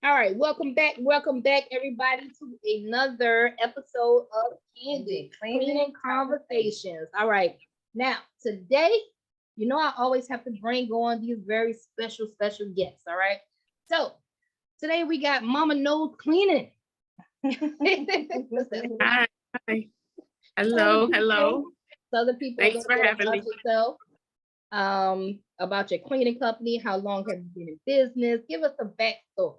All right, welcome back, everybody, to another episode of Candid Cleaning Conversations. All right, now today, I always have to bring on these very special guests. All right, so today we got Mama Knows Cleaning. Hi. Hi. Tell the Hello. people, Hello. tell the people a Thanks little for bit having about me. yourself, about your cleaning company, how long have you been in business? Give us a backstory.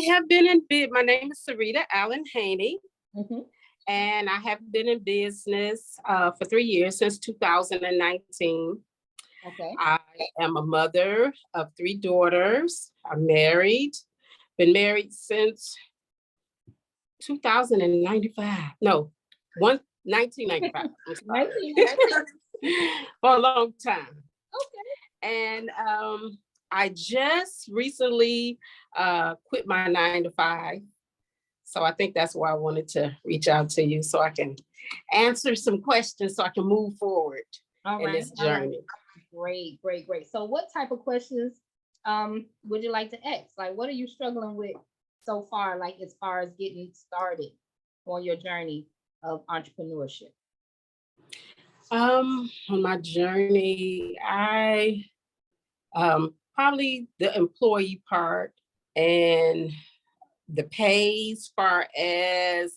I have been in bid. My name is Sarita Allen Haney, Mm-hmm. and I have been in business for 3 years, since 2019. Okay. I am a mother of three daughters. I'm married, been married since 2095. No, 1995. I'm sorry. 1990. For a long time. Okay. And I just recently quit my 9 to 5. So I think that's why I wanted to reach out to you so I can answer some questions so I can move forward All in right. this All right. journey. Great. So what type of questions would you like to ask? Like what are you struggling with so far, like as far as getting started on your journey of entrepreneurship? On my journey, I probably the employee part and the pay as far as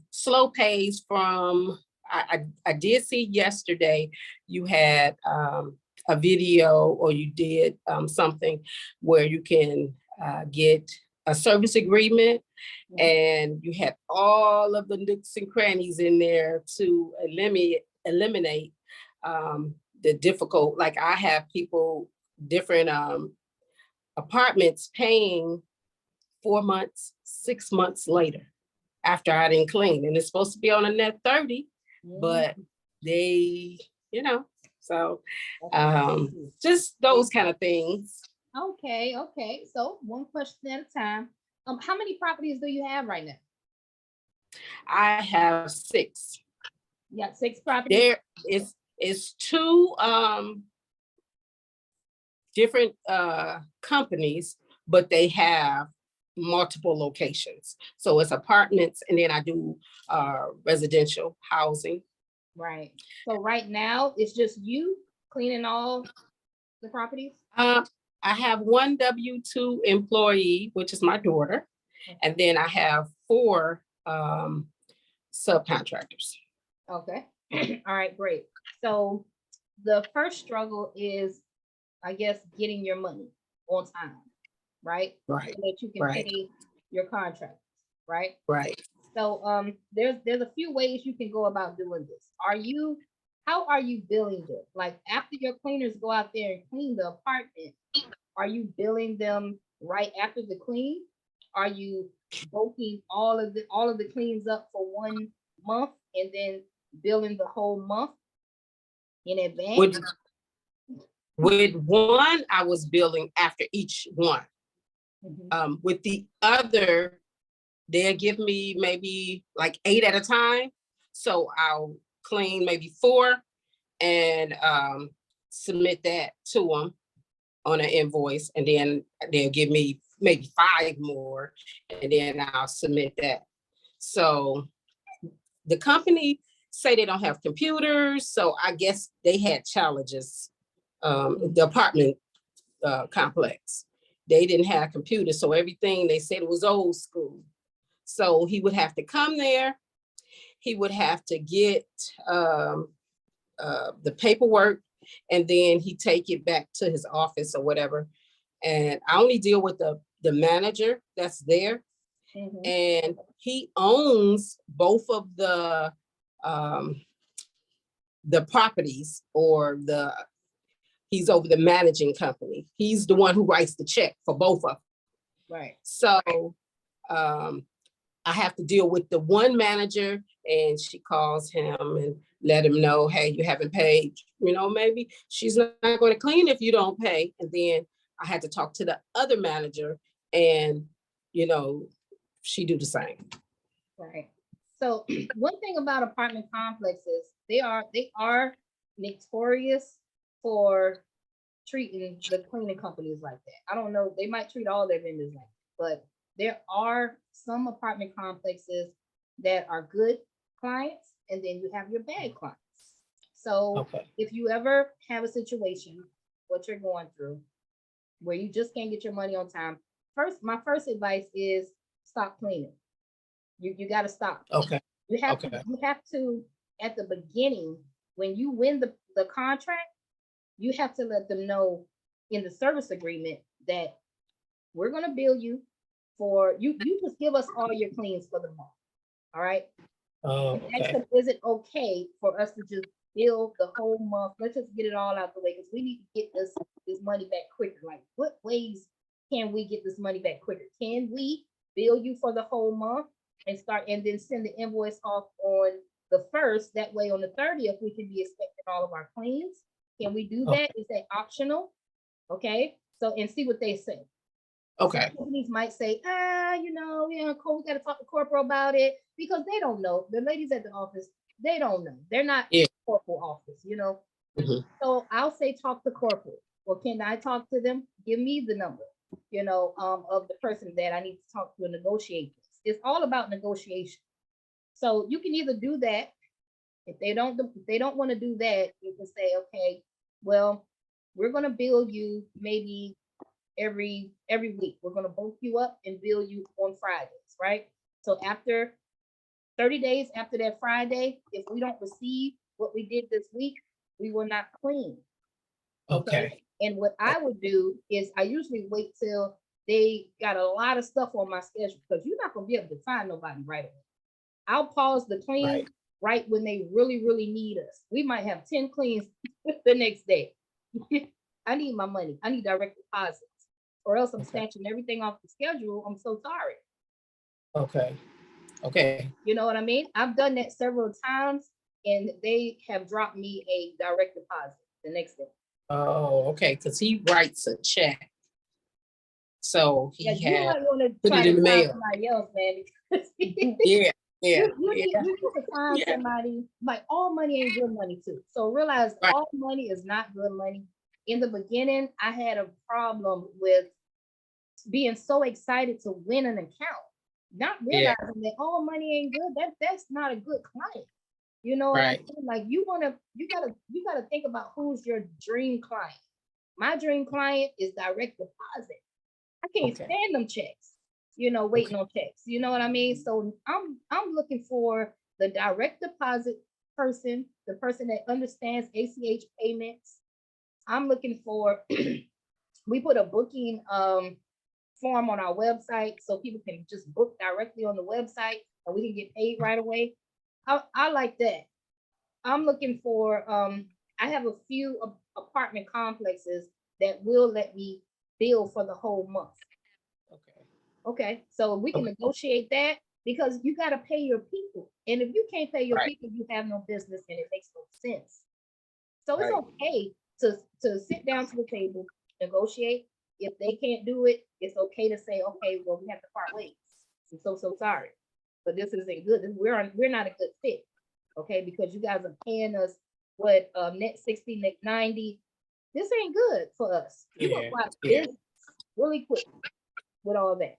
slow pays from I did see yesterday you had a video or you did something where you can get a service agreement and you had all of the nooks and crannies in there to eliminate the difficult, like I have people different apartments paying 4 months, 6 months later after I didn't clean. And it's supposed to be on a net 30, but they, you know, so just those kind of things. Okay. So one question at a time. How many properties do you have right now? I have 6. You got 6 properties? There is 2 different companies, but they have multiple locations. So it's apartments, and then I do residential housing. Right. So right now it's just you cleaning all the properties? Uh, I have one W-2 employee, which is my daughter, and then I have 4 subcontractors. Okay. All right, great. So the first struggle is, I guess, getting your money on time, right? Right, So that you can right, pay your contracts, right? right. So there's a few ways you can go about doing this. How are you billing them? Like after your cleaners go out there and clean the apartment, are you billing them right after the clean? Are you booking all of the cleans up for 1 month and then billing the whole month in advance? With with one, I was billing after each one. With the other, they'll give me maybe like 8 at a time. So I'll clean maybe 4 and submit that to them on an invoice, and then they'll give me maybe 5 more, and then I'll submit that. So the company say they don't have computers, so I guess they had challenges. The apartment complex, they didn't have computers, so everything they said was old school. So he would have to come there. He would have to get the paperwork, and then he take it back to his office or whatever. And I only deal with the manager that's there, and he owns both of um, the properties, or he's over the managing company. He's the one who writes the check for both of them. Right. So I have to deal with the one manager, and she calls him and let him know, hey, you haven't paid. Maybe she's not going to clean if you don't pay. And then I had to talk to the other manager, and she do the same. Right. So one thing about apartment complexes, they are notorious for treating the cleaning companies like that. I don't know. They might treat all their vendors like that, but there are some apartment complexes that are good clients, and then you have your bad clients. So Okay. if you ever have a situation, what you're going through, where you just can't get your money on time, my first advice is stop cleaning. You got to stop. Okay. You have Okay. you have to, at the beginning, when you win the contract, you have to let them know in the service agreement that we're going to bill you for you just give us all your cleans for the month. All right. Oh, And ask okay. them, is it okay for us to just bill the whole month? Let's just get it all out the way, because we need to get this money back quicker. Like, what ways can we get this money back quicker? Can we bill you for the whole month and then send the invoice off on the first? That way on the 30th, we can be expecting all of our claims. Can we do Okay. that? Is that optional? Okay. So, and see what they say. Okay. Some companies might say, we got to talk to corporate about it, because they don't know. The ladies at the office, they don't know. They're not Yeah. corporate office, Mhm. So I'll say talk to corporate. Well, can I talk to them? Give me the number, of the person that I need to talk to and negotiate this. It's all about negotiation. So you can either do that. If they don't want to do that, you can say, okay, well, we're gonna bill you maybe every week. We're gonna bulk you up and bill you on Fridays, right? So after 30 days after that Friday, if we don't receive what we did this week, we will not clean. Okay. Okay. And what I would do is I usually wait till they got a lot of stuff on my schedule, because you're not gonna be able to find nobody right away. I'll pause the clean Right. right when they really, really need us. We might have 10 cleans the next day. I need my money. I need direct deposits, or else I'm Okay. snatching everything off the schedule. I'm so sorry. Okay. Okay. You know what I mean? I've done that several times, and they have dropped me a direct deposit the next day. Oh, okay. Because he writes a check, so Yeah, he you had might want to put try it to in the find mail. somebody else, man. Because Yeah. Yeah. you Yeah. need to find Yeah. somebody. Like, all money ain't good money too. So realize Right. all money is not good money. In the beginning, I had a problem with being so excited to win an account, not Yeah. realizing that all money ain't good. That's not a good client. You know what I Right. mean? Like, you gotta think about who's your dream client. My dream client is direct deposit. I can't Okay. stand them checks, Okay. waiting on checks. You know what I mean? So I'm looking for the direct deposit person, the person that understands ACH payments. I'm looking for we put a booking form on our website so people can just book directly on the website, and we can get paid right away. I like that. I'm looking for I have a few apartment complexes that will let me bill for the whole month. Okay. Okay, so we can Okay. negotiate that, because you got to pay your people. And if you can't pay your Right. people, you have no business, and it makes no sense. So it's Right. okay to sit down to the table, negotiate. If they can't do it, it's okay to say, okay, well, we have to part ways. I'm so sorry, but this isn't good. We're not a good fit, okay? Because you guys are paying us what, net 60, net 90. This ain't good for us. You're gonna Yeah. go out of Yeah. business really quick with all that.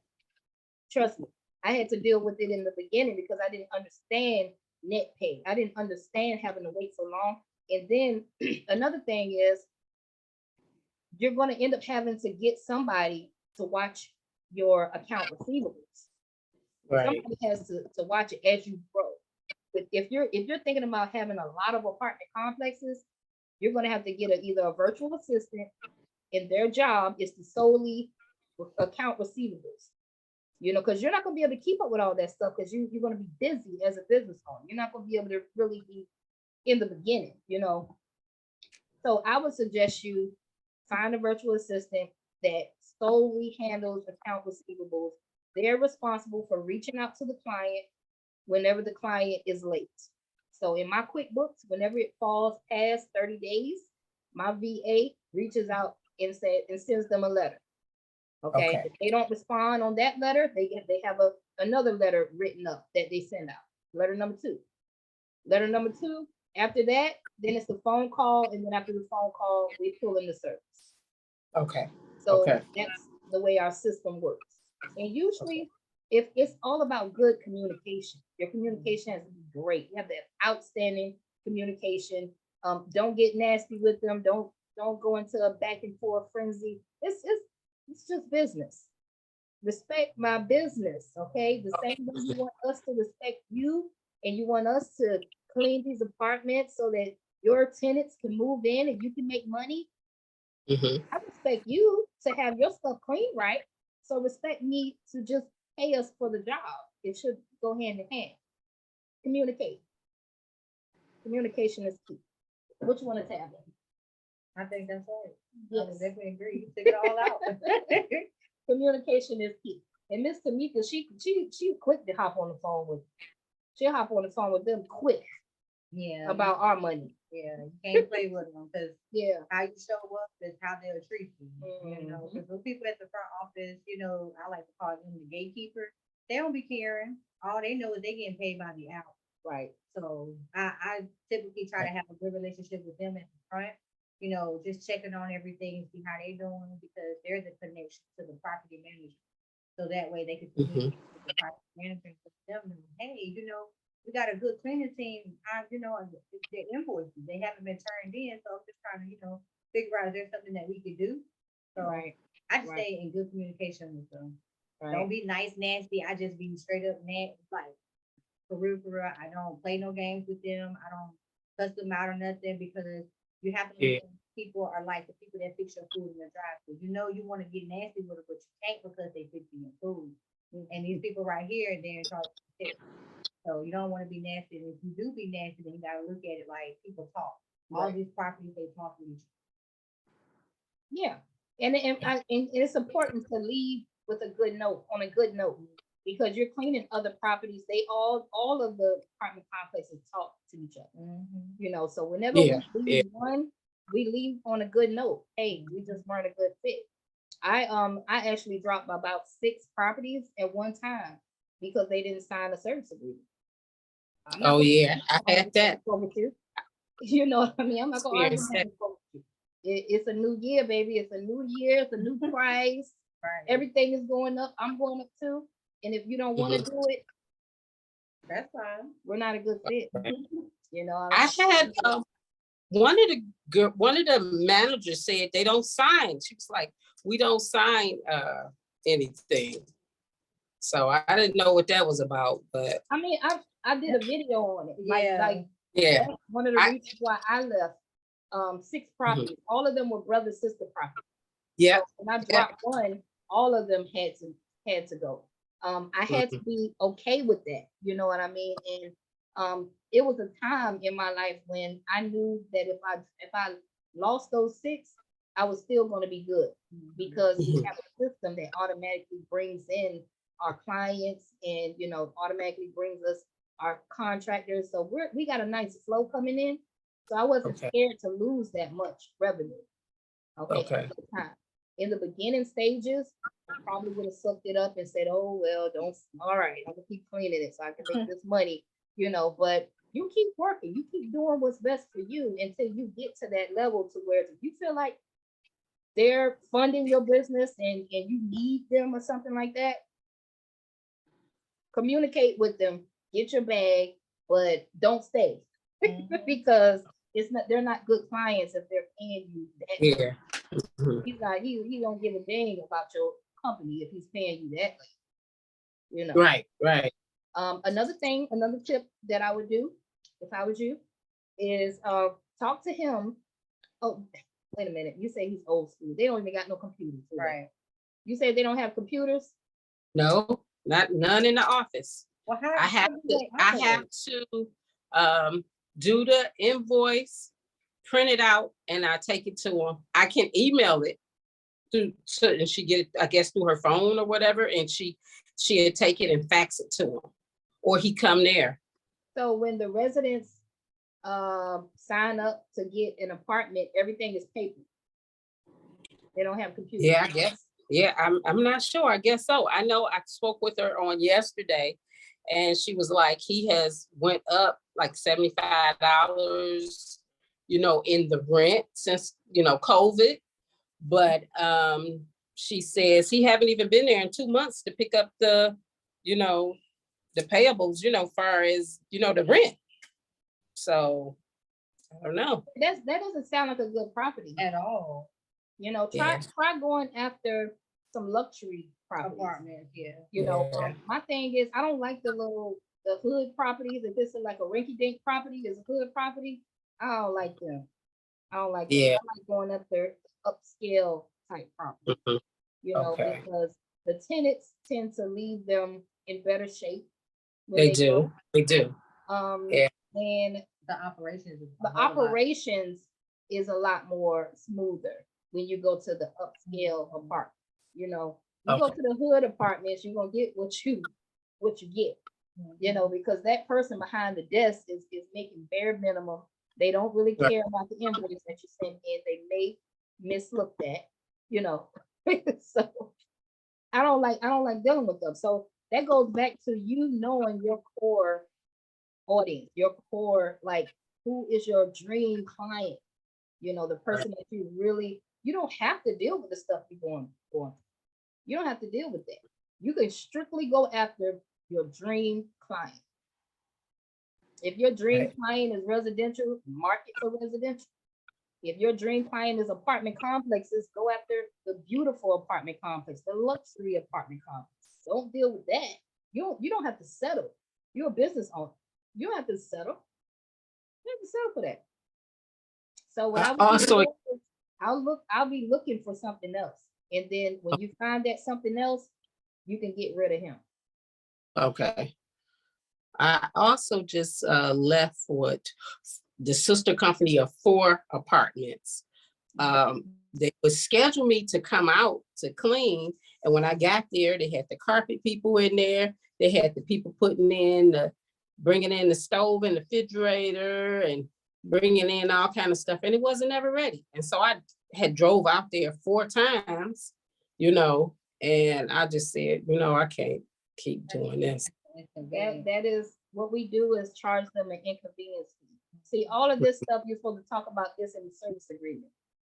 Trust me, I had to deal with it in the beginning because I didn't understand net pay. I didn't understand having to wait so long. And then another thing is, you're going to end up having to get somebody to watch your account receivables. Right. Somebody has to watch it as you grow. But if you're thinking about having a lot of apartment complexes, you're going to have to get either a virtual assistant, and their job is to solely account receivables. Because you're not going to be able to keep up with all that stuff, because you're going to be busy as a business owner. You're not going to be able to really be in the beginning. So I would suggest you find a virtual assistant that solely handles account receivables. They're responsible for reaching out to the client whenever the client is late. So in my QuickBooks, whenever it falls past 30 days, my VA reaches out and sends them a letter. Okay. Okay. If they don't respond on that letter, they have another letter written up that they send out. Letter number two. Letter number two. After that, then it's the phone call, and then after the phone call, we pull in the service. Okay. So Okay. that's the way our system works. And Okay. usually, if it's all about good communication, your communication has to be great. You have to have outstanding communication. Don't get nasty with them. Don't go into a back and forth frenzy. It's just business. Respect my business, okay? The same way you want us to respect you, and you want us to clean these apartments so that your tenants can move in and you can make money. Mm-hmm. I respect you to have your stuff clean, right? So respect me to just pay us for the job. It should go hand in hand. Communicate. Communication is key. What you want to tell me? I think that's right. I Yes. definitely agree. You took it all out. Communication is key. And Miss Tamika, she quick to hop on the phone with. She'll hop on the phone with them quick Yeah. about our money. Yeah, you can't play with them because Yeah. how you show up is how they'll treat you. You know, Mhm. because those people at the front office, you know, I like to call them the gatekeeper. They don't be caring. All they know is they getting paid by the hour. Right. So I typically try to have a good relationship with them at the front. You know, just checking on everything and see how they doing because they're the connection to the property manager. So that way they can Mm-hmm. communicate with the property manager and let them know, hey, you know, we got a good cleaning team. You know, their invoices they haven't been turned in, so I'm just trying to, you know, figure out if there's something that we could do. So Right. I just Right. stay in good communication with them. Don't Right. be nice, nasty. I just be straight up nasty, like for real, for real. I don't play no games with them. I don't cuss them out or nothing because you have to look Yeah. at people are like the people that fix your food in the drive-thru. You know you want to get nasty with it, but you can't because they fixing your food. And these people right here, they're in charge of the tip. So you don't want to be nasty. And if you do be nasty, then you gotta look at it like people talk. All Right. these properties they talk with each Yeah. And it's important to leave with a good note, on a good note, because you're cleaning other properties. They all of the apartment complexes talk to each other. other. Mm-hmm. You know, so whenever Yeah. we Yeah. leave one, we leave on a good note. Hey, we just weren't a good fit. I actually dropped about 6 properties at one time because they didn't sign a service agreement. I'm not Oh gonna yeah. I had argue that with you. You know what I mean? I'm not gonna argue experience. That. with you. It's a new year, baby. It's a new year. It's a new price. Right. Everything is going up. I'm going up too. And if you don't want to Mm-hmm. do it, That's fine. we're not a good fit. Right. You know. I had one of the managers said they don't sign. She was like, we don't sign anything. So I didn't know what that was about, but I mean, I did a video on it. Yeah. Like yeah. that's one of the I reasons why I left 6 mhm. properties. All of them were brother sister properties. Yeah. So when I Yeah. dropped one, all of them had to go. I had to Mhm. be okay with that. You know what I mean? And it was a time in my life when I knew that if I lost those 6, I was still going to be good because we Mhm. have a system that automatically brings in our clients and automatically brings us our contractors. So we got a nice flow coming in. So I wasn't Okay. scared to lose that much revenue. Okay, Okay. at the time. In the beginning stages, I probably would have sucked it up and said, "Oh well, don't. All right, I'm gonna keep cleaning it so I can make this money." But you keep working, you keep doing what's best for you until you get to that level to where if you feel like they're funding your business and you need them or something like that, communicate with them, get your bag, but don't stay because they're not good clients if they're paying you that much. Yeah. Mhm. He don't give a dang about your company if he's paying you that way. Right. Right. Another tip that I would do if I was you is talk to him. Oh, wait a minute. You say he's old school. They don't even got no computers. Do they? Right. You say they don't have computers? No, none in the office. Well, I how have do to they I have operate? to do the invoice, print it out, and I take it to them. I can email it and she get it, I guess, through her phone or whatever, and she'd take it and fax it to him, or he come there. So when the residents sign up to get an apartment, everything is paper. They don't have computers. Yeah, I guess. Yeah, I'm not sure. I guess so. I know I spoke with her on yesterday, and she was like, he has went up like $75, in the rent since COVID. But she says he haven't even been there in 2 months to pick up the, the payables, far as, the rent. So I don't know. That doesn't sound like a good property. At all. Try going after some luxury properties. Apartments, yeah. Yeah. My thing is I don't like the hood properties. If it's like a rinky dink property, is a hood property, I don't like them. I don't like them. Yeah. I like going up there upscale type property, Mhm. Okay. because the tenants tend to leave them in better shape when They they do. go. They do. Yeah. And The operations. the operations is a lot more smoother when you go to the upscale apartment. You go Okay. to the hood apartments, you're gonna get what you get. Because that person behind the desk is making bare minimum. They don't really Right. care about the invoice that you send in. They may mislook that, so I don't like dealing with them. So that goes back to you knowing your core audience, your core, like who is your dream client, the person that you don't have to deal with the stuff you're going for. You don't have to deal with that. You can strictly go after your dream client. If your dream Right. client is residential, market for residential. If your dream client is apartment complexes, go after the beautiful apartment complex, the luxury apartment complex. Don't deal with that. You don't have to settle. You're a business owner. You don't have to settle. You have to settle for that. So what I would Also, do is I'll be looking for something else. And then when you find that something else, you can get rid of him. okay. I also just left with the sister company of 4 apartments. They would schedule me to come out to clean. And when I got there, they had the carpet people in there. They had the people bringing in the stove and the refrigerator and bringing in all kind of stuff. And it wasn't ever ready. And so I had drove out there 4 times, and I just said, I can't keep doing this. That is what we do, is charge them an inconvenience fee. See, all of this stuff, you're supposed to talk about this in the service agreement.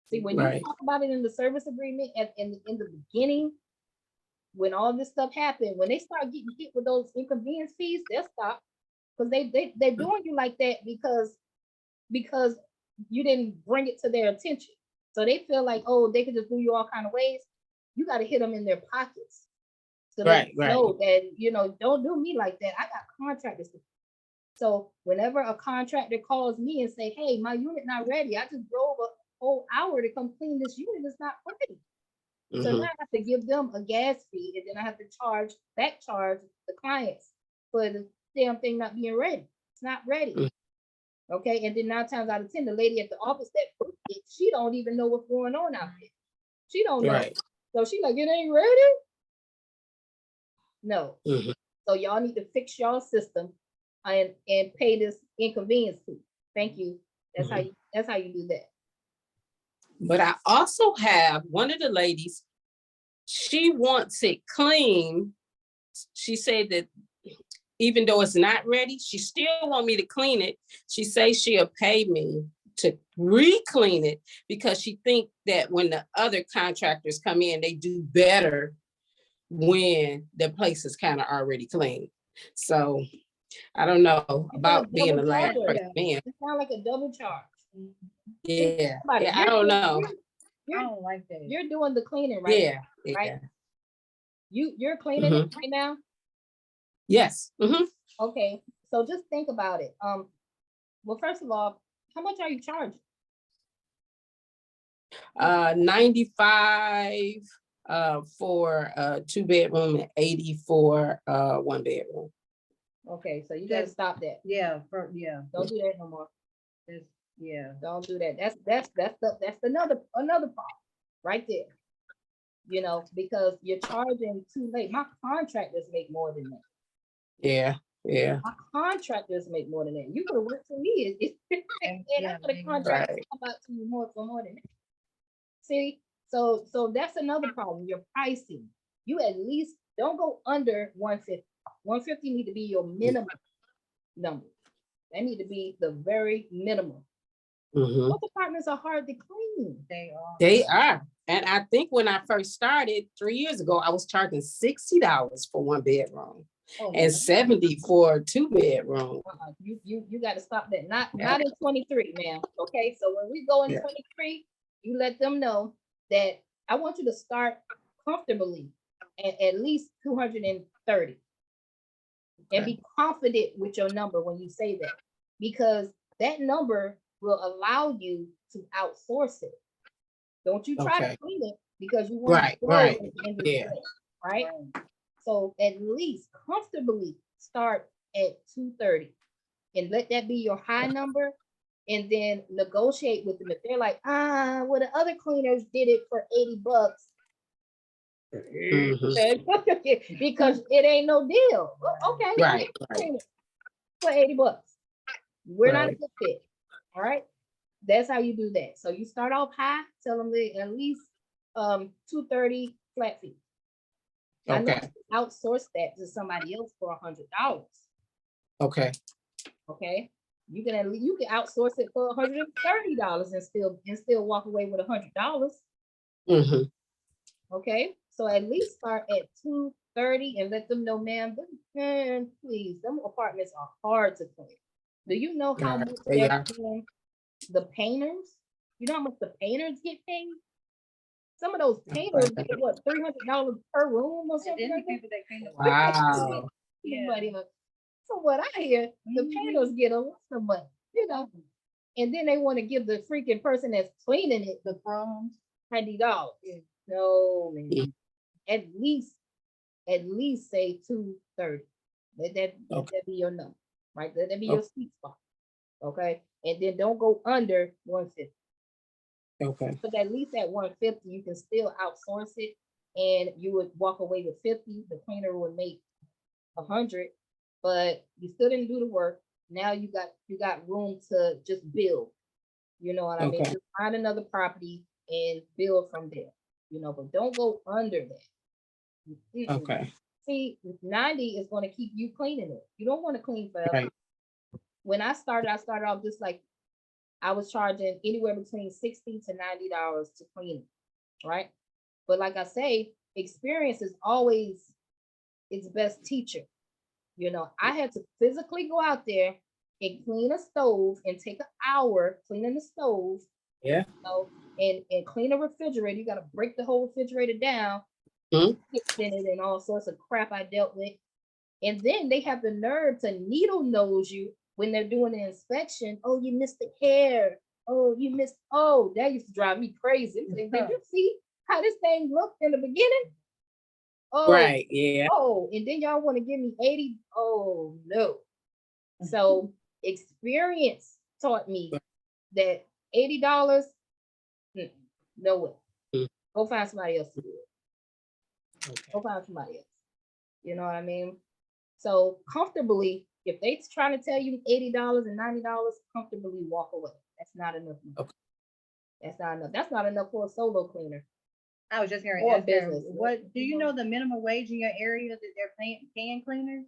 See, when you talk about it in the service agreement in the beginning, when all this stuff happened, when they start getting hit with those inconvenience fees, they'll stop. Because they're doing you like that because you didn't bring it to their attention. So they feel like, oh, they can just do you all kind of ways. You got to hit them in their pockets. So they know that, don't do me like that. I got contractors. So whenever a contractor calls me and say, hey, my unit not ready, I just drove a whole hour to come clean this unit, it's not ready. So now I have to give them a gas fee, and then I have to back charge the clients for the damn thing not being ready. It's not ready. Okay, and then 9 times out of 10, the lady at the office that booked it, she don't even know what's going on out there. She don't know. So she like, it ain't ready. No. So y'all need to fix y'all system and pay this inconvenience fee. Thank you. That's how you do that. But I also have one of the ladies, she wants it clean. She said that even though it's not ready, she still want me to clean it. She says she'll pay me to re-clean it because she think that when the other contractors come in, they do better when the place is kind of already clean. So I don't know about being the last person in. It sounds like a double charge. Yeah, I don't know. I don't like that. You're doing the cleaning right now, right? You're cleaning it right now? Yes. Okay, so just think about it. Well, first of all, how much are you charging? 95 for a 2-bedroom and 80 for 1-bedroom. Okay, so you gotta stop that. Don't do that no more. Don't do that. That's another problem right there. Because you're charging too late. My contractors make more than that. Yeah. My contractors make more than that. You could have worked for me, and I could have contracted come out to you for more than that. See, so that's another problem. Your pricing. You at least don't go under 150. 150 need to be your minimum number. That need to be the very minimum. Mhm. Those apartments are hard to clean. They are. And I think when I first started 3 years ago, I was charging $60 for 1 bedroom and 70 for a 2 bedroom. You got to stop that. Not Yeah. in 23, ma'am. Okay, so when we go in Yeah. 23, you let them know that I want you to start comfortably at least 230, and be confident with your number when you say that, because that number will allow you to outsource it. Don't you try to Okay. clean it because you want Right, to grow right. in this Yeah. way, right? So at least comfortably start at 230 and let that be your high number, and then negotiate with them. If they're like, well, the other cleaners did it for $80. Mhm. Because it ain't no deal. Okay, Right, right, clean it for $80. We're not a right. good fit. All right. That's how you do that. So you start off high, tell them they at least 230 flat fee. I know Okay, you outsource that to somebody else for $100. okay, Okay. You can outsource it for $130 and still walk away with $100. mhm, Okay. So at least start at 230 and let them know, man, please, them apartments are hard to clean. Do you know how yeah, much they they're are. paying the painters? You know how much the painters get paid? Some of those painters get what, $300 per room or something like that? Wow. Everybody, from what I hear, the painters get a lot of money, and then they want to give the freaking person that's cleaning it the crumbs $90. No, man. Mm. At least say 230. Let that be your number, right? Let that be your sweet spot. Okay. And then don't go under 150. Okay, But at least at 150, you can still outsource it, and you would walk away with 50. The cleaner would make 100, but you still didn't do the work. Now you got room to just build. You know what I mean? okay, Just find another property and build from there. But don't go under that. okay, See, 90 is going to keep you cleaning it. You don't want to clean forever. right, When I started off just like I was charging anywhere between $60 to $90 to clean it, right? But like I say, experience is always its best teacher. I had to physically go out there and clean a stove and take an hour cleaning the stove, yeah. and clean a refrigerator. You got to break the whole refrigerator down, Mhm. in it, and all sorts of crap I dealt with. And then they have the nerve to needle nose you when they're doing the inspection. Oh, you missed the hair. Oh, you missed. Oh, that used to drive me crazy. Did you see how this thing looked in the beginning? Oh, Right, yeah, and then y'all want to give me 80. Oh, no. So experience taught me that $80, no way. Mm. Go find somebody else to do it. okay, Go find somebody else. You know what I mean? So comfortably, if they trying to tell you $80 and $90, comfortably walk away. That's not enough. Okay. That's not enough. That's not enough for a solo cleaner. I was just going to Or ask her, business. what do you know the minimum wage in your area that they're paying cleaners?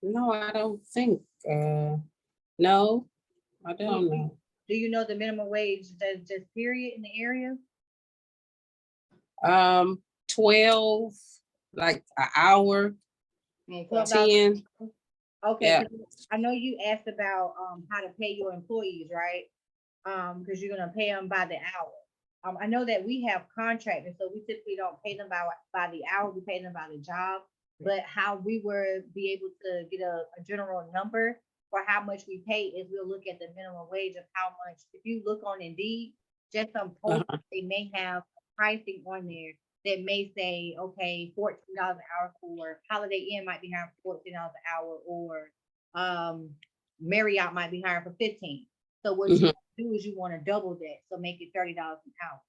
No, I don't think, no, I don't know. Do you know the minimum wage that's just period in the area? 12, like an hour, Okay. $12. 10, Okay, yeah, 'cause I know you asked about how to pay your employees, right? Because you're gonna pay them by the hour. I know that we have contractors, so we typically don't pay them by the hour, we pay them by the job. But how we would be able to get a general number for how much we pay is we'll look at the minimum wage of how much. If you look on Indeed, just some posts, they may have pricing on there that may say, okay, $14 an hour for Holiday Inn might be hiring for $14 an hour, or Marriott might be hiring for 15. So what you do is you want to double that, so make it $30 an hour.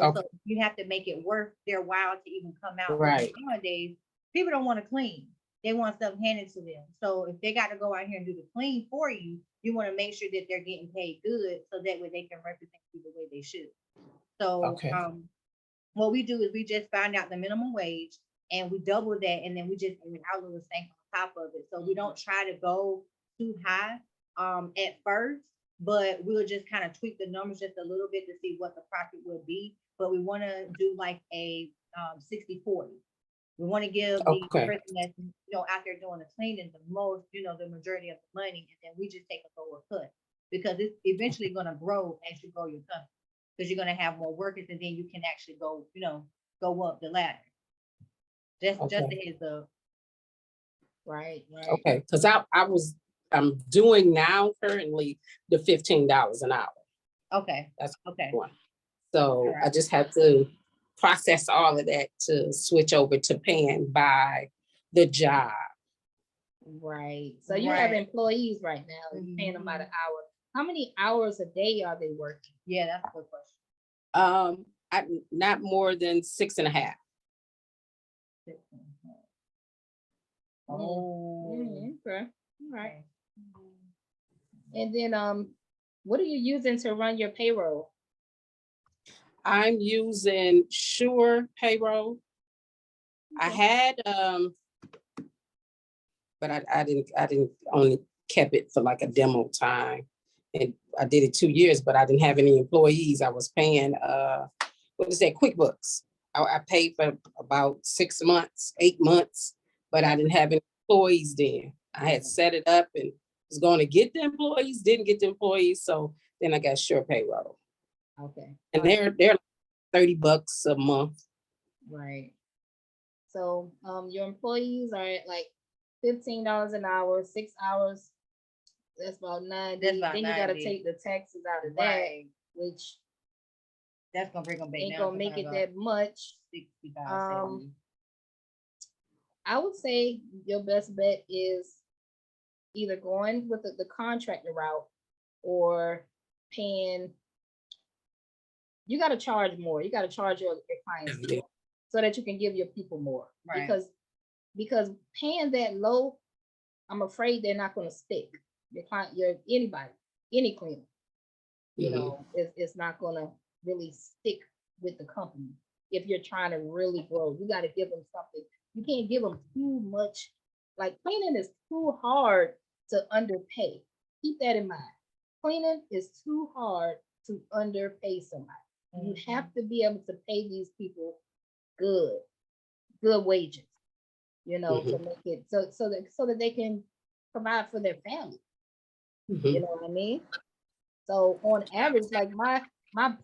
okay, So you have to make it worth their while to even come out. right, Nowadays, people don't want to clean; they want stuff handed to them. So if they got to go out here and do the clean for you, you want to make sure that they're getting paid good, so that way they can represent you the way they should. So okay, what we do is we just find out the minimum wage and we double that, and then we just add our little thing on top of it. So we don't try to go too high at first, but we'll just kind of tweak the numbers just a little bit to see what the profit will be. But we want to do like a 60-40. We want to give the Okay. person that's out there doing the cleaning the most, the majority of the money, and then we just take a lower cut because it's eventually going to grow as you grow your company because you're going to have more workers, and then you can actually go up the ladder. Just a Okay. heads up. Right, right. Okay, because I'm doing now currently the $15 an hour. Okay. That's Okay. one. So Alright. I just have to process all of that to switch over to paying by the job. Right. So you have Right. employees right now, and you're paying them by the hour. How many hours a day are they working? Yeah, that's a good question. Not more than 6.5. Oh. Okay. All right. And then what are you using to run your payroll? I'm using Sure Payroll. I had but I didn't only kept it for like a demo time. And I did it 2 years, but I didn't have any employees. I was paying what is that, QuickBooks. I paid for about 6 months, 8 months, but I didn't have any employees then. I had set it up and was going to get the employees, didn't get the employees. So then I got Sure Payroll. Okay. And they're $30 a month. Right. So your employees are at like $15 an hour, 6 hours. That's about 90. That's about Then you gotta 90. take the taxes out of that, Right. which That's gonna bring them back ain't down gonna to make it about that much. 65, Um, 70. I would say your best bet is either going with the contractor route or paying. You got to charge more. You got to charge your clients Yeah. more so that you can give your people more. Right. Because paying that low, I'm afraid they're not going to stick. Your client, any cleaner, it's not going to really stick with the company. If you're trying to really grow, you got to give them something. You can't give them too much. Like cleaning is too hard to underpay. Keep that in mind. Cleaning is too hard to underpay somebody. You have to be able to pay these people good wages, to make it so that they can provide for their family. You know what I mean? So on average, like my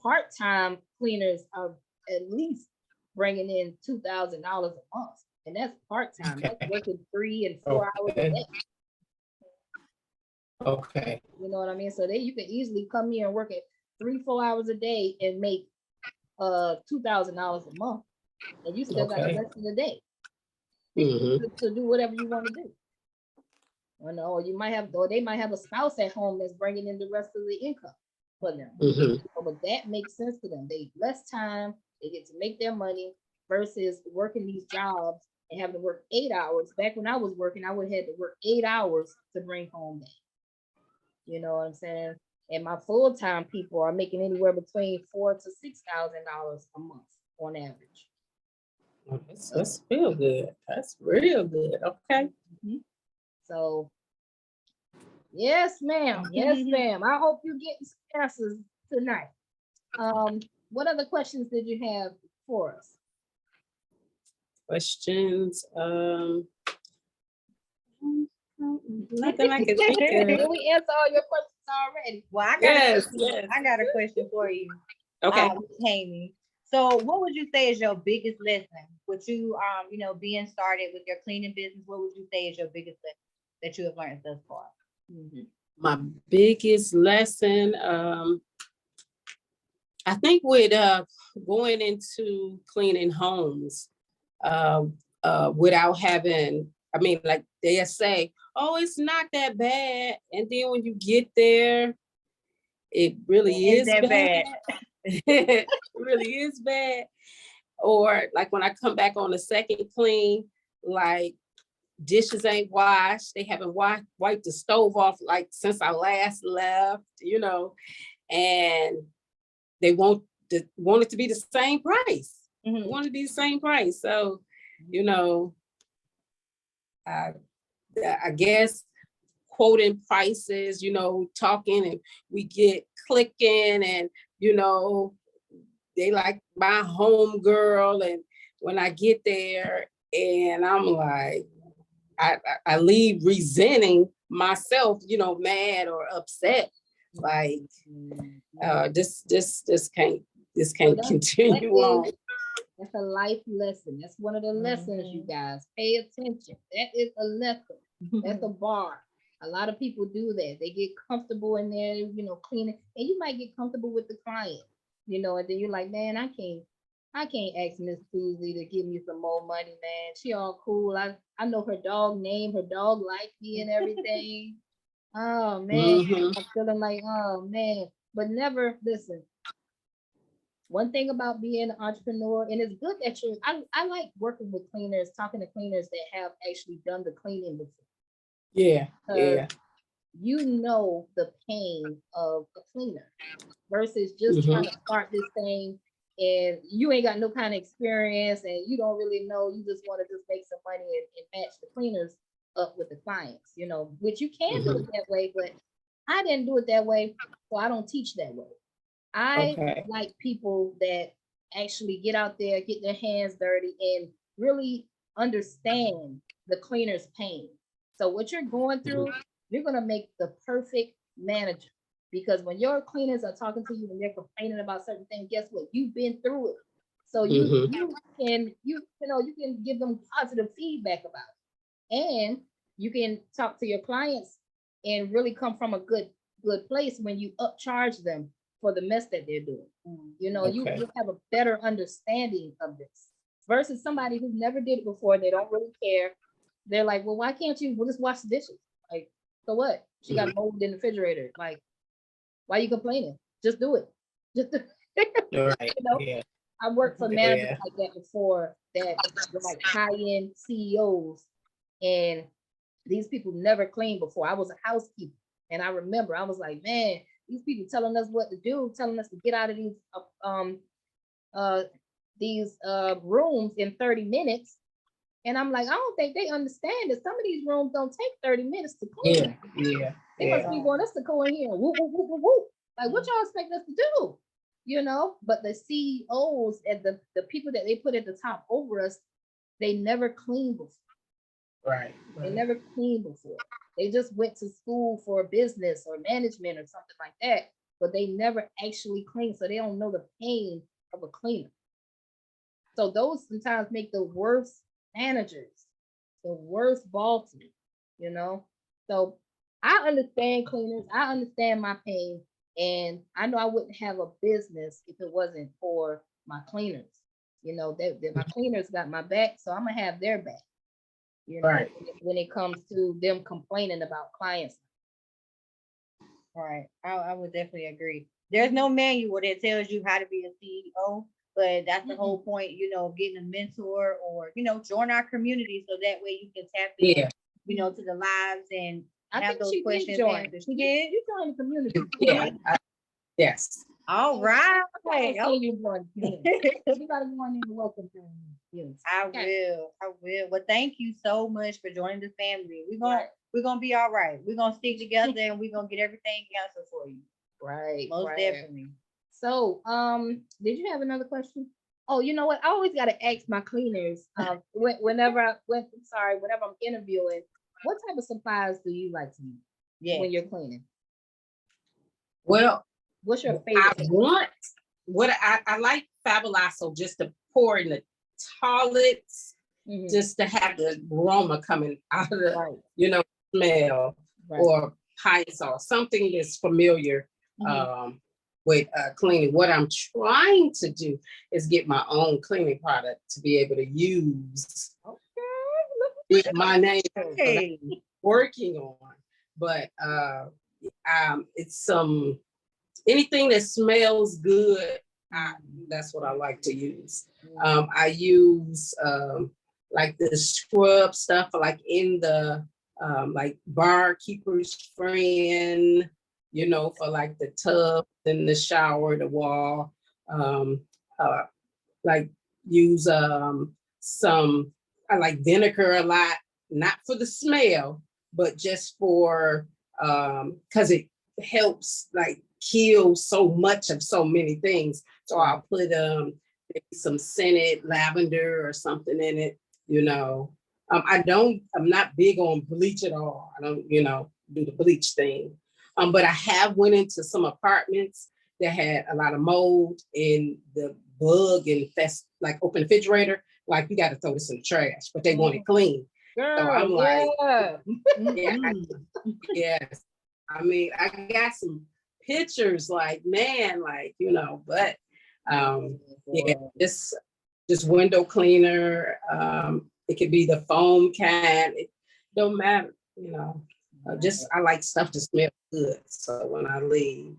part-time cleaners are at least bringing in $2,000 a month, and that's part-time. That's working 3 and 4 hours a day. Okay. You know what I mean? So you can easily come here and work at 3-4 hours a day and make $2,000 a month, and you still got the rest of the day to do whatever you want to do. Or they might have a spouse at home that's bringing in the rest of the income for them. But that makes sense to them. They less time, they get to make their money versus working these jobs and having to work 8 hours. Back when I was working, I would have to work 8 hours to bring home that. You know what I'm saying? And my full-time people are making anywhere between $4,000 to $6,000 a month on average. That's real good. That's real good. Okay. So, yes, ma'am. Yes, ma'am. I hope you get some answers tonight. What other questions did you have for us? Questions? Nothing I can think of. Did we answer all your questions already? Well, I got Yes. I got a question for you. Okay. Tammy. So what would you say is your biggest lesson? With you being started with your cleaning business, what would you say is your biggest lesson that you have learned thus far? My biggest lesson, I think with going into cleaning homes without having, like they say, oh, it's not that bad. And then when you get there, it really is bad. It really is bad. Or like when I come back on the second clean, like dishes ain't washed. They haven't wiped the stove off like since I last left, and they want it to be the same price. They want it to be the same price. So, I guess quoting prices, talking, and we get clicking, and, they like my home girl. And when I get there and I'm like, I leave resenting myself, mad or upset. Like, this can't that continue on. That's a life lesson. That's one of the lessons, you guys. Pay attention. That is a lesson. That's a bar. A lot of people do that. They get comfortable in there, cleaning, and you might get comfortable with the client, and then you're like, man, I can't ask Miss Susie to give me some more money, man. She all cool. I know her dog name, her dog like me and everything. Oh man, I'm feeling like, oh man. But never listen. One thing about being an entrepreneur, and it's good that I like working with cleaners, talking to cleaners that have actually done the cleaning before. Yeah. You know the pain of a cleaner versus just trying to start this thing and you ain't got no kind of experience and you don't really know, you just want to just make some money and match the cleaners up with the clients, which you can do it that way, but I didn't do it that way, so I don't teach that way. I like people that actually get out there, get their hands dirty, and really understand the cleaner's pain. So what you're going through, you're gonna make the perfect manager. Because when your cleaners are talking to you and they're complaining about certain things, guess what? You've been through it. So you can give them positive feedback about it. And you can talk to your clients and really come from a good place when you upcharge them for the mess that they're doing. You have a better understanding of this versus somebody who never did it before. They don't really care. They're like, well, why can't you? We'll just wash the dishes. Like, so what? She got mold in the refrigerator. Like, why are you complaining? Just do it. Just do it. I worked for managers like that before that were like high-end CEOs, and these people never cleaned before. I was a housekeeper, and I remember I was like, man, these people telling us what to do, telling us to get out of these rooms in 30 minutes. And I'm like, I don't think they understand that some of these rooms don't take 30 minutes to clean. They must be wanting us to go in here and whoop, whoop, whoop, whoop, whoop. Like, what y'all expect us to do? But the CEOs and the people that they put at the top over us, they never cleaned before. Right. They never cleaned before. They just went to school for business or management or something like that, but they never actually cleaned, so they don't know the pain of a cleaner. So those sometimes make the worst managers, the worst bosses, So I understand cleaners. I understand my pain, and I know I wouldn't have a business if it wasn't for my cleaners. That my cleaners got my back, so I'm gonna have their back. Right. When it comes to them complaining about clients. Right. I would definitely agree. There's no manual that tells you how to be a CEO, but that's the whole point, getting a mentor or, join our community so that way you can tap in, to the lives and have those questions answered. She did? You joined the community. Yeah. Yes. All right. You gotta go on and welcome to you. I will. Well, thank you so much for joining the family. We're gonna be all right. We're gonna stick together and we're gonna get everything answered for you. Right. Most definitely. So, did you have another question? Oh, you know what? I always gotta ask my cleaners. Whenever I'm interviewing, what type of supplies do you like to use when you're cleaning? Well, what's your favorite? I like Fabuloso just to pour in the toilets, just to have the aroma coming out of the, smell, or Pine-Sol, something that's familiar with cleaning. What I'm trying to do is get my own cleaning product to be able to use with my name. Working on, but it's anything that smells good. That's what I like to use. I use like the scrub stuff, like in the like barkeeper's friend, for like the tub, in the shower, the wall. Like use some. I like vinegar a lot, not for the smell, but just for, cause it helps like kill so much of so many things. So I'll put, maybe some scented lavender or something in it, you know. I'm not big on bleach at all. I don't, do the bleach thing. But I have went into some apartments that had a lot of mold and the bug infest, like open refrigerator, like you got to throw this in the trash, but they want it clean. So Girl, I'm like, yeah. yeah, yes. I mean, I got some pictures, like, man, like, but yeah, this window cleaner, it could be the foam can, it don't matter, just I like stuff to smell good. So when I leave.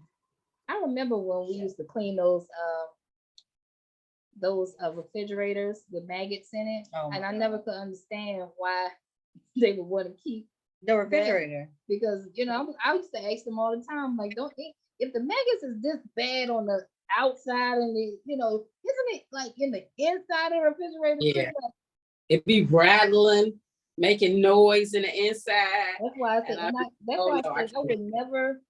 I remember when we used to clean those refrigerators with maggots in it, Oh, and I never could understand why they would want to keep the refrigerator. because I used to ask them all the time, like, don't if the maggots is this bad on the outside and isn't it like in the inside of the refrigerator? Yeah. Too? Like, It be rattling, making noise in the inside. that's why I said, And that's why I said I would never.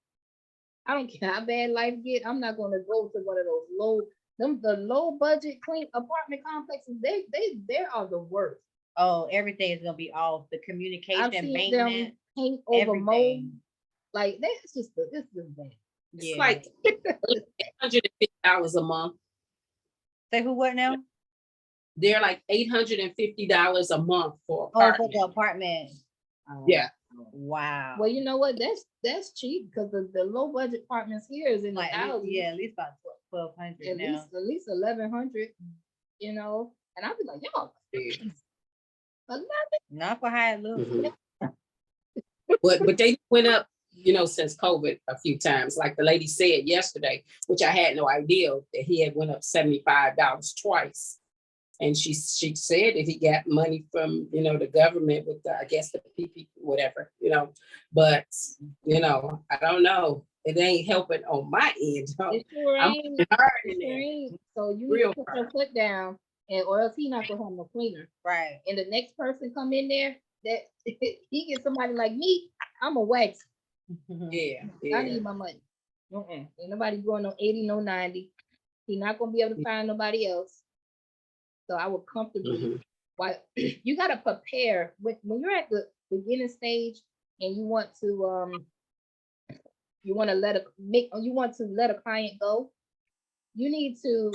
I don't care how bad life get. I'm not going to go to one of those the low budget clean apartment complexes. They are the worst. Oh, everything is gonna be off. The I've communication, seen maintenance, them paint over mold. everything. Like that's just bad. it's Yeah. like $850 a month. Say who what now? They're like $850 a month for Oh, for apartment. the apartment. Yeah. Wow. Well, you know what? That's cheap because the low budget apartments here is in the Like thousands. yeah, at least about 1,200 At now. least 1,100. And I'd be like, y'all, Yeah. 11? Not for how it looks. Mhm. But they went up, since COVID a few times. Like the lady said yesterday, which I had no idea that he had went up $75 twice. And she said that he got money from, the government with I guess the PP, whatever, but, I don't know. It ain't helping on my end. It sure I'm ain't. hard It in sure there. ain't. So you need Real to put hard. your foot down, or else he not gonna have no cleaner. Right. And the next person come in there that he get somebody like me, I'm a wax. Yeah. I need my money. Ain't nobody going no 80, no 90. He not gonna be able to find nobody else. So I would comfortably. Mhm. Why you gotta prepare when you're at the beginning stage and you want to let a client go. You need to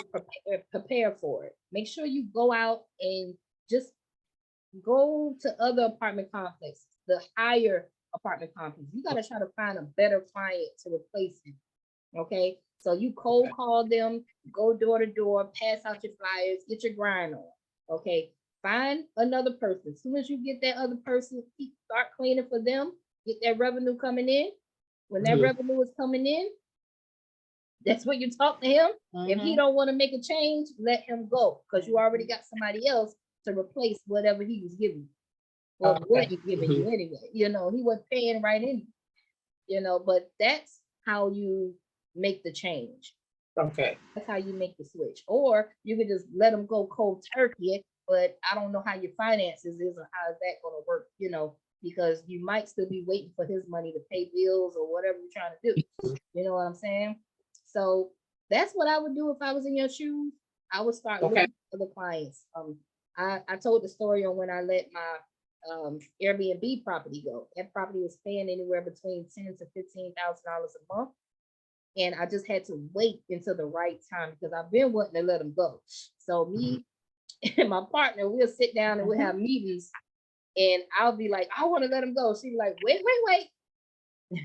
prepare for it. Make sure you go out and just go to other apartment complexes, the higher apartment complexes. You got to try to find a better client to replace him. Okay. So you cold call them, go door to door, pass out your flyers, get your grind on. Okay. Find another person. As soon as you get that other person, start cleaning for them, get that revenue coming in. When that revenue is coming in, that's when you talk to him. If he don't want to make a change, let him go because you already got somebody else to replace whatever he was giving you. Well, what he's giving you anyway. He wasn't paying right in. But that's how you make the change. Okay. That's how you make the switch. Or you could just let him go cold turkey, but I don't know how your finances is or how is that going to work, because you might still be waiting for his money to pay bills or whatever you're trying to do. You know what I'm saying? So that's what I would do if I was in your shoes. I would start looking for the clients. I told the story on when I let my Airbnb property go. That property was paying anywhere between $10,000 to $15,000 a month. And I just had to wait until the right time because I've been wanting to let them go. So me and my partner, we'll sit down and we'll have meetings and I'll be like, I want to let them go. She'll be like, wait.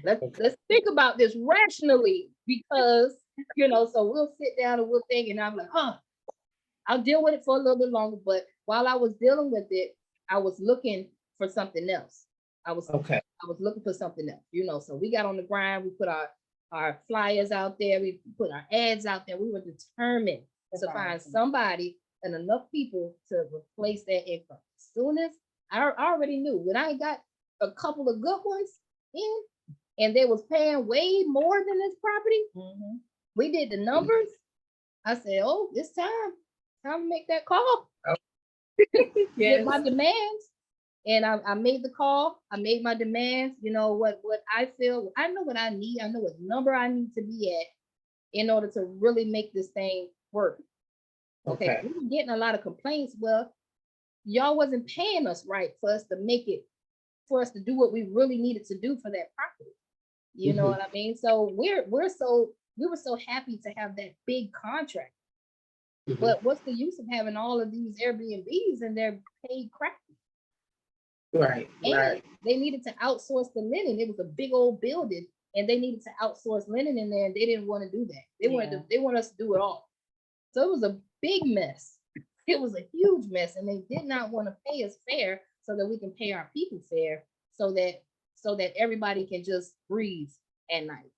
Let's think about this rationally because, so we'll sit down and we'll think and I'm like, I'll deal with it for a little bit longer. But while I was dealing with it, I was looking for something else. I was looking for something else, so we got on the grind. We put our flyers out there. We put our ads out there. We were determined to find somebody and enough people to replace that income. As soon as I already knew when I got a couple of good ones in and they was paying way more than this property, we did the numbers. I said, oh, it's time to make that call. Get my demands. And I made the call. I made my demands. You know what I feel. I know what I need. I know what number I need to be at in order to really make this thing work. Okay. Okay. We were getting a lot of complaints. Well, y'all wasn't paying us right for us to make it, for us to do what we really needed to do for that property. You know what I mean? So we were so happy to have that big contract. But what's the use of having all of these Airbnbs and they're paid crap? Right. And Right. they needed to outsource the linen. It was a big old building, and they needed to outsource linen in there, and they didn't want to do that. They wanted us to do it all. So it was a big mess. It was a huge mess, and they did not want to pay us fair so that we can pay our people fair, so that everybody can just breathe at night.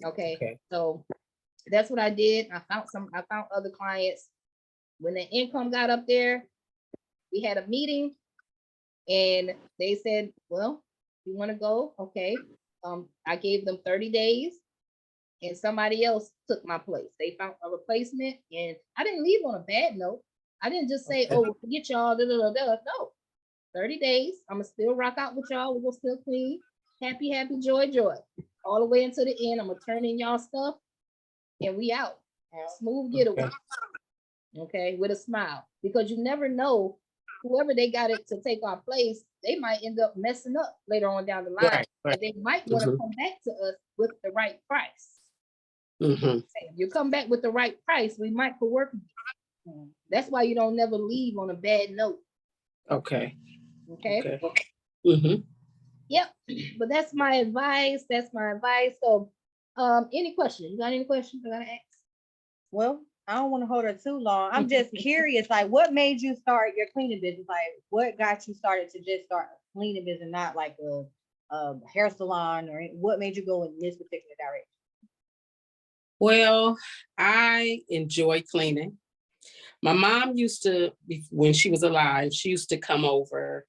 Okay. So that's what I did. I found other clients. When the income got up there, we had a meeting, and they said, well, you want to go? Okay. I gave them 30 days, and somebody else took my place. They found a replacement, and I didn't leave on a bad note. I didn't just say, oh, forget y'all, da, da, da, da. No, 30 days. I'm gonna still rock out with y'all. We're gonna still clean. Happy, happy, joy, joy. All the way until the end. I'm gonna turn in y'all stuff, and we out. Smooth getaway. Okay, with a smile. Because you never know, whoever they got it to take our place, they might end up messing up later on down the line. Right. And they might want to come back to us with the right price. If you come back with the right price, we might could work. That's why you don't never leave on a bad note. Okay. Okay. Mm-hmm. Yep. But that's my advice. That's my advice. So, any questions? You got any questions I gotta ask? Well, I don't want to hold her too long. I'm just curious, like, what made you start your cleaning business? Like, what got you started to just start a cleaning business, not like a hair salon, or what made you go in this particular direction? Well, I enjoy cleaning. My mom used to, when she was alive, she used to come over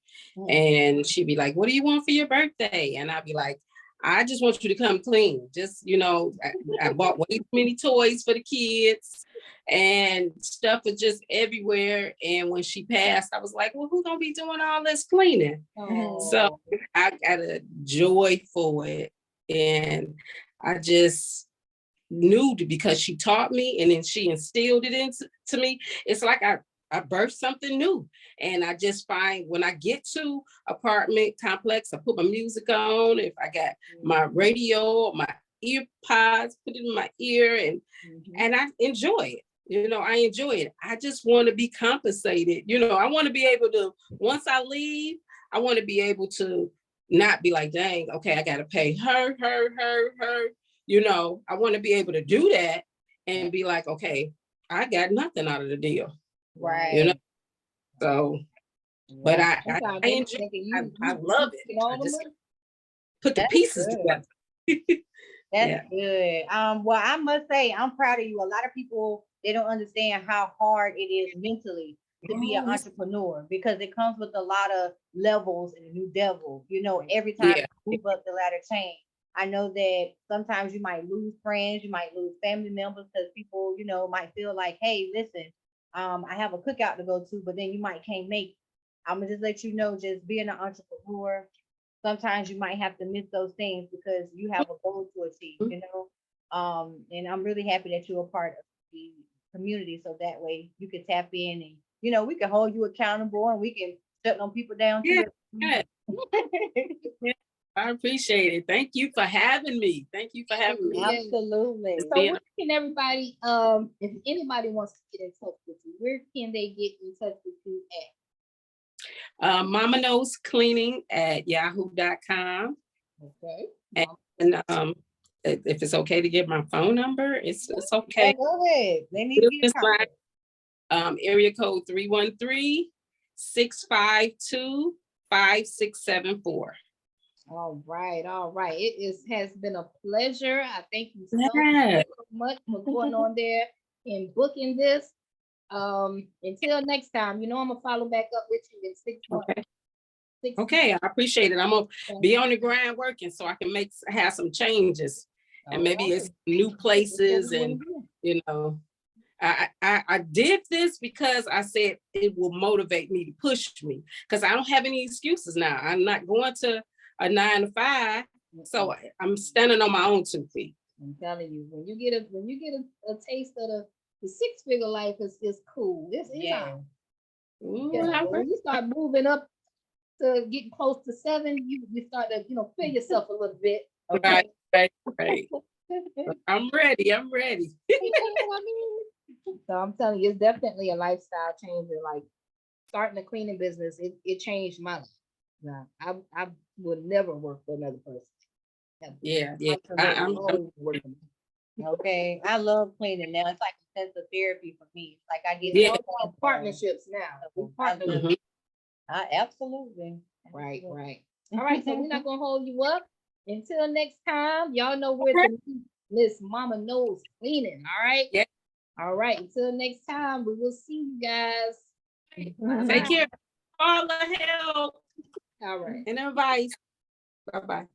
and she'd be like, what do you want for your birthday? And I'd be like, I just want you to come clean. Just, I bought way too many toys for the kids and stuff was just everywhere. And when she passed, I was like, well, who's gonna be doing all this cleaning? So I got a joy for it. And I just knew because she taught me and then she instilled it into me. It's like I birthed something new. And I just find when I get to apartment complex, I put my music on. If I got my radio, my ear pods, put it in my ear, and I enjoy it. I enjoy it. I just want to be compensated. I want to be able to, once I leave, I want to be able to not be like, dang, okay, I got to pay her. I want to be able to do that and be like, okay, I got nothing out of the deal. Right. So, but I enjoy it. I love it. I just put the pieces together. That's good. Well, I must say, I'm proud of you. A lot of people, they don't understand how hard it is mentally to be an entrepreneur, because it comes with a lot of levels and a new devil, every time you move up the ladder chain. I know that sometimes you might lose friends, you might lose family members, because people, might feel like, hey, listen, I have a cookout to go to, but then you might can't make it. I'm gonna just let you know, just being an entrepreneur, sometimes you might have to miss those things because you have a goal to achieve, and I'm really happy that you're a part of the community, so that way you can tap in and, we can hold you accountable and we can shut them people down too. Yeah. I appreciate it. Thank you for having me. Absolutely. So where can everybody, if anybody wants to get in touch with you, where can they get in touch with you at? Momma Knows Cleaning at yahoo.com. Okay. And if it's okay to give my phone number, it's okay. Yeah, go ahead. They need to get area code 313-652-5674. All right. It has been a pleasure. I thank you so much for going on there and booking this. Until next time, I'm gonna follow back up with you in 6 months. Okay, I appreciate it. I'm gonna be on the ground working so I can have some changes, and maybe it's new places, and I did this because I said it will motivate me to push me, because I don't have any excuses now. I'm not going to a 9 to 5, so I'm standing on my own 2 feet. I'm telling you, when you get a taste of the 6-figure life is cool. It's Yeah. Ooh, yeah, I'm when you start moving up to getting close to 7, you start to feel yourself a little bit. right, Okay. right. I'm ready. I'm ready. You know what I mean? So I'm telling you, it's definitely a lifestyle changer. Like starting a cleaning business, it changed my life. Yeah, I would never work for another person. Ever. Yeah, My career I'm always working. Okay. I love cleaning now. It's like a sense of therapy for me. It's like I get Yeah. All about partnerships now. We partner with Mhm. Absolutely. Right, Absolutely. right. All right, so we're not gonna hold you up. Until next time, y'all know where Okay. to meet Miss Mama Knows Cleaning. All right. Yeah. All right. Until next time, we will see you guys. Take Bye-bye. care. All the help All right. and advice. Bye-bye.